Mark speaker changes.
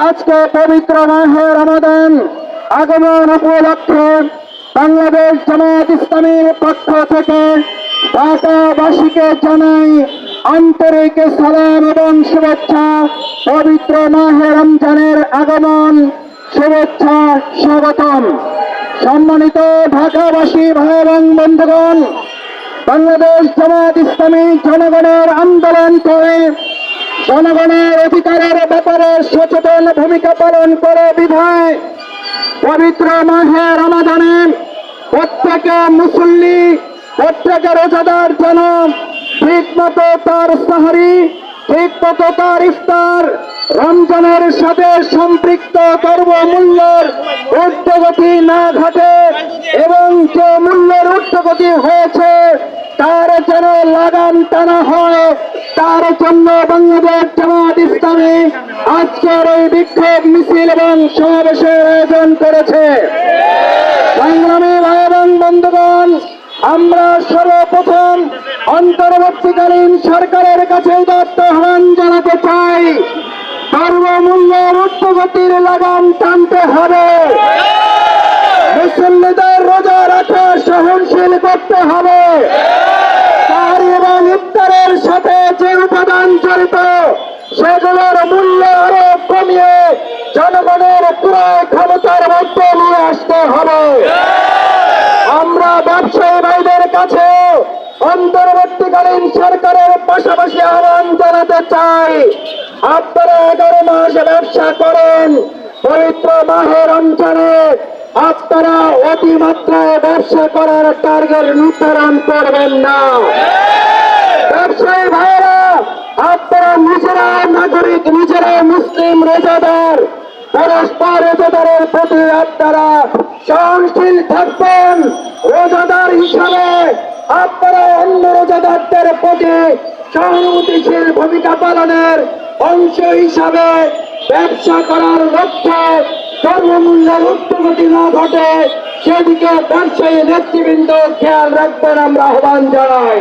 Speaker 1: আজকে পবিত্র মাহে রমাদান আগমন উপলক্ষে বাংলাদেশ জামায়াত ইসলামীর পক্ষ থেকে ঢাকাবাসীকে জানাই আন্তরিক সালাম এবং শুভেচ্ছা। পবিত্র মাহে রমজানের আগমন, শুভেচ্ছা, স্বাগতম। সম্মানিত ঢাকাবাসী ভাই এবং বন্ধুগণ, বাংলাদেশ জামায়াত ইসলামী জনগণের আন্দোলন করে জনগণের অধিকারের ব্যাপারে সচেতন ভূমিকা পালন করে বিধায় পবিত্র মাহে রমাদানে প্রত্যেকে মুসল্লি, প্রত্যেকে রোজাদার যেন ঠিক মতো তার সাহারি, ঠিক মতো তার ইফতার রমজানের সাথে সম্পৃক্ত দ্রব্যমূল্যের ঊর্ধ্বগতি না ঘটে এবং যে মূল্যের ঊর্ধ্বগতি হয়েছে তার যেন লাগাম টানা হয়। তার জন্য বাংলাদেশ জামায়াত ইসলামী আজকের এই বিক্ষোভ মিছিল এবং সমাবেশের আয়োজন করেছে। সংগ্রামী ভাই এবং বন্ধুগণ, আমরা সর্বপ্রথম অন্তর্বর্তীকালীন সরকারের কাছে উদাত্ত আহ্বান জানাতে চাই, দ্রব্যমূল্যের ঊর্ধ্বগতির লাগাম টানতে হবে। মুসল্লিদের রোজা রাখা সহনশীল করতে হবে। সাহরি এবং ইফতারের সাথে যে উপাদান জড়িত সেগুলোর মূল্য আরো কমিয়ে জনগণের ক্রয় ক্ষমতার মধ্যে নিয়ে আসতে হবে। আমরা ব্যবসায়ী ভাইদের কাছে অন্তর্বর্তীকালীন সরকারের পাশাপাশি আহ্বান জানাতে চাই, আপনারা 11 মাস ব্যবসা করেন, পবিত্র মাহে রমজানে আপনারা অতিমাত্রায় ব্যবসা করার টার্গেট নির্ধারণ করবেন না। ব্যবসায়ী ভাইয়েরা, আপনারা নিজেরা নাগরিক, নিজেরা মুসলিম রোজাদার, পরস্পর রোজাদারের প্রতি আপনারা সহনশীল থাকবেন। রোজাদার হিসাবে আপনারা অন্য রোজাদারদের প্রতি সহানুভূতিশীল ভূমিকা পালনের অংশ হিসাবে ব্যবসা করার লক্ষ্যে দ্রব্যমূল্যের ঊর্ধ্বগতি না ঘটে সেদিকে ব্যবসায়ী নেতৃবৃন্দ খেয়াল রাখবেন, আমরা আহ্বান জানাই।